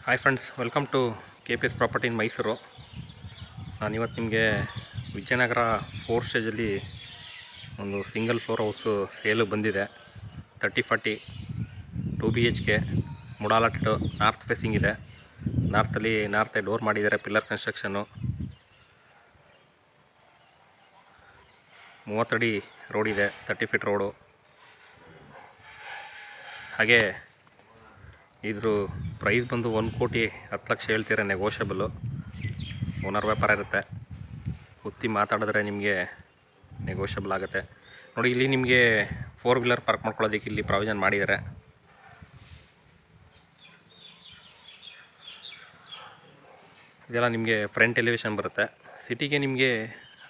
Hi friends, welcome to KPS property in Mysuru. ನಾನಿವತ್ತು ನಿಮಗೆ ವಿಜಯನಗರ 4 ಸ್ಟೇಜಲ್ಲಿ ಒಂದು ಸಿಂಗಲ್ ಫ್ಲೋರ್ ಹೌಸು ಸೇಲು ಬಂದಿದೆ. 30-40 2 BHK ಮುಡಾಲಾಟೆಡ್ ನಾರ್ತ್ ಫೇಸಿಂಗ್ ಇದೆ. ನಾರ್ತ್ ಡೋರ್ ಮಾಡಿದ್ದಾರೆ, ಪಿಲ್ಲರ್ ಕನ್ಸ್ಟ್ರಕ್ಷನ್ನು. 30 ಅಡಿ ರೋಡ್ ಇದೆ, 30 ಫೀಟ್ ರೋಡು. ಹಾಗೆ ಇದ್ರ ಪ್ರೈಸ್ ಬಂದು 1,10,00,000 ಹೇಳ್ತೀರ, ನೆಗೋಷಿಯಬಲ್ಲು. ಓನರ್ ವ್ಯಾಪಾರ ಇರುತ್ತೆ, ಒತ್ತಿ ಮಾತಾಡಿದ್ರೆ ನಿಮಗೆ ನೆಗೋಷಿಯಬಲ್ ಆಗುತ್ತೆ. ನೋಡಿ, ಇಲ್ಲಿ ನಿಮಗೆ 4 ವೀಲರ್ ಪಾರ್ಕ್ ಮಾಡ್ಕೊಳ್ಳೋದಕ್ಕೆ ಇಲ್ಲಿ ಪ್ರಾವಿಷನ್ ಮಾಡಿದ್ದಾರೆ. ಇದೆಲ್ಲ ನಿಮಗೆ ಫ್ರಂಟ್ ಎಲಿವೇಶನ್ ಬರುತ್ತೆ. ಸಿಟಿಗೆ ನಿಮಗೆ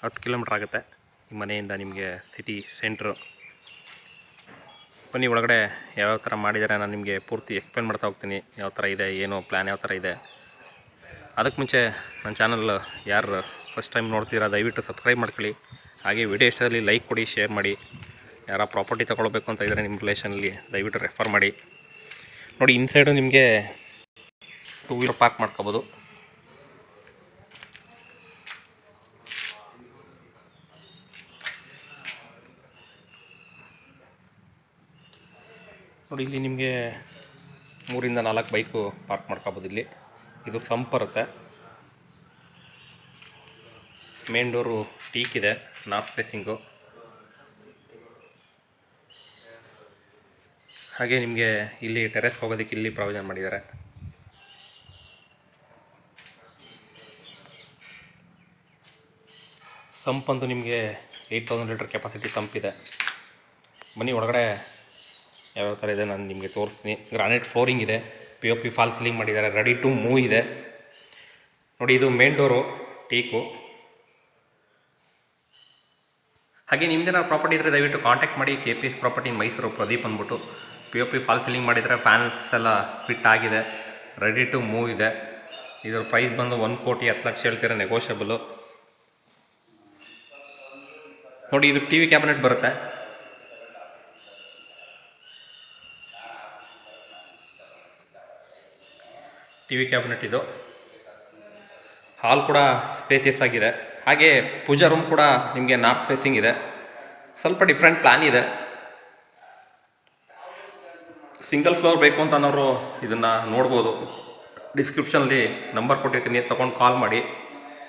10 ಕಿಲೋಮೀಟ್ರ್ ಆಗುತ್ತೆ ನಿಮ್ಮ ಮನೆಯಿಂದ, ನಿಮಗೆ ಸಿಟಿ ಸೆಂಟ್ರು. ಬನ್ನಿ, ಒಳಗಡೆ ಯಾವ್ಯಾವ ಥರ ಮಾಡಿದ್ದಾರೆ ನಾನು ನಿಮಗೆ ಪೂರ್ತಿ ಎಕ್ಸ್ಪ್ಲೇನ್ ಮಾಡ್ತಾ ಹೋಗ್ತೀನಿ. ಯಾವ ಥರ ಇದೆ, ಏನು ಪ್ಲ್ಯಾನ್ ಯಾವ ಥರ ಇದೆ. ಅದಕ್ಕೆ ಮುಂಚೆ ನನ್ನ ಚಾನಲ್ ಯಾರು ಫಸ್ಟ್ ಟೈಮ್ ನೋಡ್ತೀರಾ ದಯವಿಟ್ಟು ಸಬ್ಸ್ಕ್ರೈಬ್ ಮಾಡ್ಕೊಳ್ಳಿ. ಹಾಗೆ ವಿಡಿಯೋ ಇಷ್ಟದಲ್ಲಿ ಲೈಕ್ ಕೊಡಿ, ಶೇರ್ ಮಾಡಿ. ಯಾರ ಪ್ರಾಪರ್ಟಿ ತೊಗೊಳ್ಬೇಕು ಅಂತ ಇದ್ದರೆ ನಿಮ್ಮ ರಿಲೇಷನಲ್ಲಿ ದಯವಿಟ್ಟು ರೆಫರ್ ಮಾಡಿ. ನೋಡಿ, ಇನ್ಸೈಡು ನಿಮಗೆ 2 ವೀಲರ್ ಪಾರ್ಕ್ ಮಾಡ್ಕೋಬೋದು. ನೋಡಿ, ಇಲ್ಲಿ ನಿಮಗೆ 3ರಿಂದ 4 ಬೈಕು ಪಾರ್ಕ್ ಮಾಡ್ಕೋಬೋದು. ಇಲ್ಲಿ ಇದು ಸಂಪ್ ಬರುತ್ತೆ. ಮೇನ್ ಡೋರು ಟೀಕ್ ಇದೆ, ನಾರ್ತ್ ಫೇಸಿಂಗು. ಹಾಗೆ ನಿಮಗೆ ಇಲ್ಲಿ ಟೆರೆಸ್ ಹೋಗೋದಕ್ಕೆ ಇಲ್ಲಿ ಪ್ರಾವಿಷನ್ ಮಾಡಿದ್ದಾರೆ. ಸಂಪ್ ಅಂತೂ ನಿಮಗೆ 8,000 ಲೀಟರ್ ಕೆಪಾಸಿಟಿ ಸಂಪ್ ಇದೆ. ಬನ್ನಿ, ಒಳಗಡೆ ಯಾವ್ಯಾವ ಥರ ಇದೆ ನಾನು ನಿಮಗೆ ತೋರಿಸ್ತೀನಿ. ಗ್ರಾನೈಟ್ ಫ್ಲೋರಿಂಗ್ ಇದೆ, POP ಫಾಲ್ ಸೀಲಿಂಗ್ ಮಾಡಿದ್ದಾರೆ, ರೆಡಿ ಟು ಮೂವ್ ಇದೆ. ನೋಡಿ, ಇದು ಮೇನ್ ಡೋರು ಟೀಕು. ಹಾಗೆ ನಿಮ್ಮದೇನೋ ಪ್ರಾಪರ್ಟಿ ಇದ್ದರೆ ದಯವಿಟ್ಟು ಕಾಂಟ್ಯಾಕ್ಟ್ ಮಾಡಿ. KPS property in Mysuru, Pradeep ಅಂದ್ಬಿಟ್ಟು. POP ಫಾಲ್ ಸೀಲಿಂಗ್ ಮಾಡಿದರೆ, ಫ್ಯಾನ್ಸ್ ಎಲ್ಲ ಫಿಟ್ ಆಗಿದೆ, ರೆಡಿ ಟು ಮೂವ್ ಇದೆ. ಇದರ ಪ್ರೈಸ್ ಬಂದು 1,10,00,000 ಹೇಳ್ತೀರ, ನೆಗೋಷಿಯಬಲ್ಲು. ನೋಡಿ, ಇದು TV ಕ್ಯಾಬಿನೆಟ್ ಬರುತ್ತೆ. TV ಕ್ಯಾಬಿನೆಟ್ ಇದು. ಹಾಲ್ ಕೂಡ ಸ್ಪೇಸಿಯಸ್ ಆಗಿದೆ. ಹಾಗೆ ಪೂಜಾ ರೂಮ್ ಕೂಡ ನಿಮಗೆ ನಾರ್ತ್ ಫೇಸಿಂಗ್ ಇದೆ. ಸ್ವಲ್ಪ ಡಿಫ್ರೆಂಟ್ ಪ್ಲ್ಯಾನ್ ಇದೆ. ಸಿಂಗಲ್ ಫ್ಲೋರ್ ಬೇಕು ಅಂತ ಅನ್ನೋರು ಇದನ್ನು ನೋಡ್ಬೋದು. ಡಿಸ್ಕ್ರಿಪ್ಷನಲ್ಲಿ ನಂಬರ್ ಕೊಟ್ಟಿರ್ತೀನಿ, ತೊಗೊಂಡು ಕಾಲ್ ಮಾಡಿ.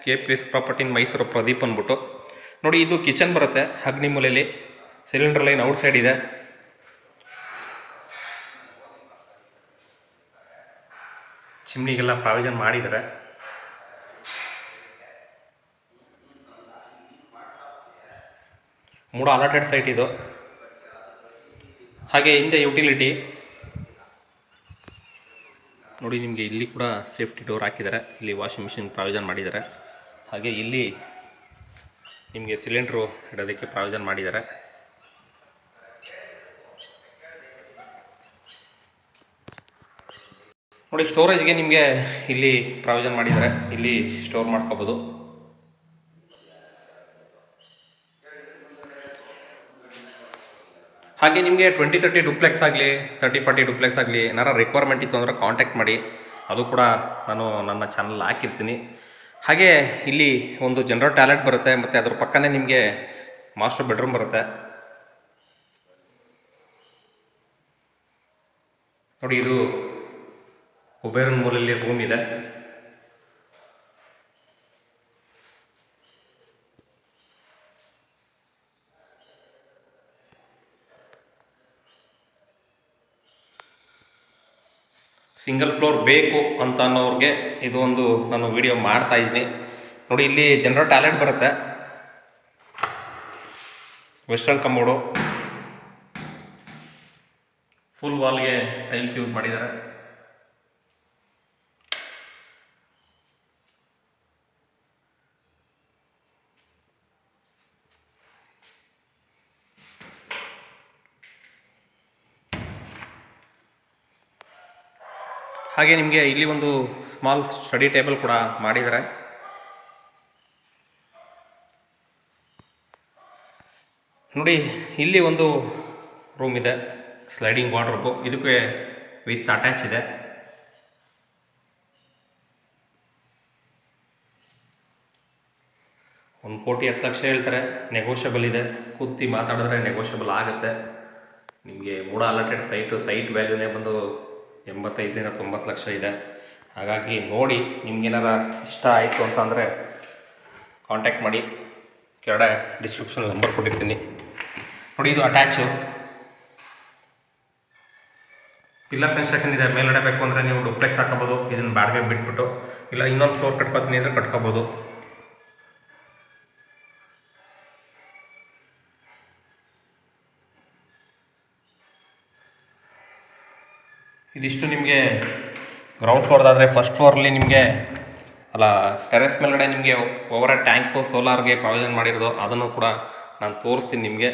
KPS property in Mysuru, Pradeep ಅಂದ್ಬಿಟ್ಟು. ನೋಡಿ, ಇದು ಕಿಚನ್ ಬರುತ್ತೆ. ಅಗ್ನಿ ಮೂಲೆಯಲ್ಲಿ ಸಿಲಿಂಡರ್ ಲೈನ್ ಔಟ್ ಸೈಡ್ ಇದೆ. ಚಿಮ್ನಿಗೆಲ್ಲ ಪ್ರಾವಿಷನ್ ಮಾಡಿದ್ದಾರೆ. ಮೂಡ ಅಲಾಟೆಡ್ ಸೈಟ್ ಇದು. ಹಾಗೆ ಹಿಂದೆ ಯುಟಿಲಿಟಿ ನೋಡಿ, ನಿಮಗೆ ಇಲ್ಲಿ ಕೂಡ ಸೇಫ್ಟಿ ಡೋರ್ ಹಾಕಿದ್ದಾರೆ. ಇಲ್ಲಿ ವಾಷಿಂಗ್ ಮಿಷಿನ್ ಪ್ರಾವಿಷನ್ ಮಾಡಿದ್ದಾರೆ. ಹಾಗೆ ಇಲ್ಲಿ ನಿಮಗೆ ಸಿಲಿಂಡ್ರು ಇಡೋದಕ್ಕೆ ಪ್ರಾವಿಷನ್ ಮಾಡಿದ್ದಾರೆ. ನೋಡಿ, ಸ್ಟೋರೇಜ್ಗೆ ನಿಮಗೆ ಇಲ್ಲಿ ಪ್ರಾವಿಷನ್ ಮಾಡಿದ್ದಾರೆ. ಇಲ್ಲಿ ಸ್ಟೋರ್ ಮಾಡ್ಕೋಬೋದು. ಹಾಗೆ ನಿಮಗೆ 20-30 ಡುಪ್ಲೆಕ್ಸ್ ಆಗಲಿ, 30-40 ಡುಪ್ಲೆಕ್ಸ್ ಆಗಲಿ ಏನಾರ ರಿಕ್ವೈರ್ಮೆಂಟ್ ಇತ್ತು ಅಂದರೆ ಕಾಂಟ್ಯಾಕ್ಟ್ ಮಾಡಿ. ಅದು ಕೂಡ ನಾನು ನನ್ನ ಚಾನಲ್ ಹಾಕಿರ್ತೀನಿ. ಹಾಗೆ ಇಲ್ಲಿ ಒಂದು ಜನರಲ್ ಟಾಯ್ಲೆಟ್ ಬರುತ್ತೆ, ಮತ್ತು ಅದ್ರ ಪಕ್ಕನೇ ನಿಮಗೆ ಮಾಸ್ಟರ್ ಬೆಡ್ರೂಮ್ ಬರುತ್ತೆ. ನೋಡಿ, ಇದು ಕುಬೇರನ್ ಮೂಲೆಯಲ್ಲಿ ರೂಮ್ ಇದೆ. ಸಿಂಗಲ್ ಫ್ಲೋರ್ ಬೇಕು ಅಂತ ಅನ್ನೋರಿಗೆ ಇದು ಒಂದು ನಾನು ವಿಡಿಯೋ ಮಾಡ್ತಾ ಇದ್ದೀನಿ. ನೋಡಿ, ಇಲ್ಲಿ ಜನರಲ್ ಟಾಯ್ಲೆಟ್ ಬರುತ್ತೆ. ವೆಸ್ಟರ್ನ್ ಕಮೋಡು, ಫುಲ್ ವಾಲ್ಗೆ ಟೈಲ್ಸ್ ಯೂಸ್ ಮಾಡಿದ್ದಾರೆ. ಹಾಗೆ ನಿಮಗೆ ಇಲ್ಲಿ ಒಂದು ಸ್ಮಾಲ್ ಸ್ಟಡಿ ಟೇಬಲ್ ಕೂಡ ಮಾಡಿದ್ದಾರೆ. ನೋಡಿ, ಇಲ್ಲಿ ಒಂದು ರೂಮ್ ಇದೆ, ಸ್ಲೈಡಿಂಗ್ ವಾರ್ಡ್ರೋಬು. ಇದಕ್ಕೆ ವಿತ್ ಅಟ್ಯಾಚ್ ಇದೆ. 1,10,00,000 ಹೇಳ್ತಾರೆ, ನೆಗೋಷಿಯಬಲ್ ಇದೆ. ಕೂತಿ ಮಾತಾಡಿದ್ರೆ ನೆಗೋಷಿಯಬಲ್ ಆಗುತ್ತೆ. ನಿಮಗೆ ಮೂಡ ಅಲಾಟೆಡ್ ಸೈಟ್ ವ್ಯಾಲ್ಯೂನೇ ಬಂದು 85 ರಿಂದ 90 ಲಕ್ಷ ಇದೆ. ಹಾಗಾಗಿ ನೋಡಿ, ನಿಮ್ಗೇನಾರ ಇಷ್ಟ ಆಯಿತು ಅಂತಂದರೆ ಕಾಂಟ್ಯಾಕ್ಟ್ ಮಾಡಿ. ಕೆಳಗಡೆ ಡಿಸ್ಕ್ರಿಪ್ಷನ್ ನಂಬರ್ ಕೊಟ್ಟಿರ್ತೀನಿ ನೋಡಿ. ಇದು ಅಟ್ಯಾಚು ಪಿಲ್ಲರ್ ಕನ್ಸ್ಟ್ರಕ್ಷನ್ ಇದೆ. ಮೇಲ್ಗಡೆ ಬೇಕು ಅಂದರೆ ನೀವು ಡುಪ್ಲೆಕ್ಸ್ ಹಾಕೋಬೋದು. ಇದನ್ನು ಬಾಡಿಗೆ ಬಿಟ್ಬಿಟ್ಟು, ಇಲ್ಲ ಇನ್ನೊಂದು ಫ್ಲೋರ್ ಕಟ್ಕೋತೀನಿ ಅಂದರೆ ಕಟ್ಕೋಬೋದು. ಇದಿಷ್ಟು ನಿಮಗೆ ಗ್ರೌಂಡ್ ಫ್ಲೋರ್ದಾದರೆ, ಫಸ್ಟ್ ಫ್ಲೋರಲ್ಲಿ ನಿಮಗೆ ಟೆರೆಸ್ ಮೇಲ್ಗಡೆ ನಿಮಗೆ ಓವರ್ ಟ್ಯಾಂಕು ಸೋಲಾರ್ಗೆ ಪ್ರಾವಿಷನ್ ಮಾಡಿರೋದು, ಅದನ್ನು ಕೂಡ ನಾನು ತೋರಿಸ್ತೀನಿ ನಿಮಗೆ.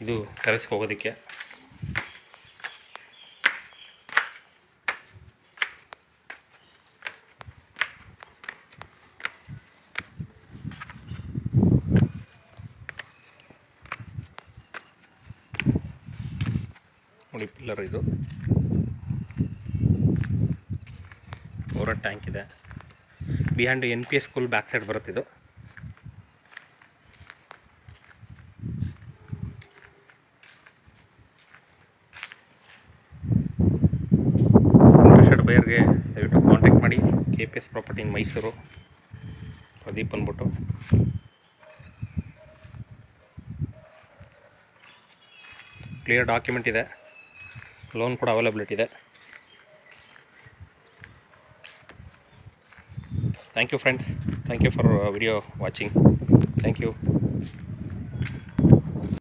ಇದು ಟೆರೆಸ್ಗೆ ಹೋಗೋದಕ್ಕೆ. ನೋಡಿ ಪಿಲ್ಲರ್ ಇದು, ಓವರ್ ಟ್ಯಾಂಕ್ ಇದೆ. Behind NPS school back side ಬರುತ್ತೆ ಇದು. ಇಂಟ್ರೆಸ್ಟೆಡ್ ಬೈಯರ್ಗೆ ದಯವಿಟ್ಟು ಕಾಂಟ್ಯಾಕ್ಟ್ ಮಾಡಿ. KPS property in Mysuru, Pradeep ಅಂದ್ಬಿಟ್ಟು. ಕ್ಲಿಯರ್ ಡಾಕ್ಯುಮೆಂಟ್ ಇದೆ, ಲೋನ್ ಕೂಡ ಅವೈಲಬಿಲಿಟಿ ಇದೆ. Thank you friends, thank you for video watching. Thank you.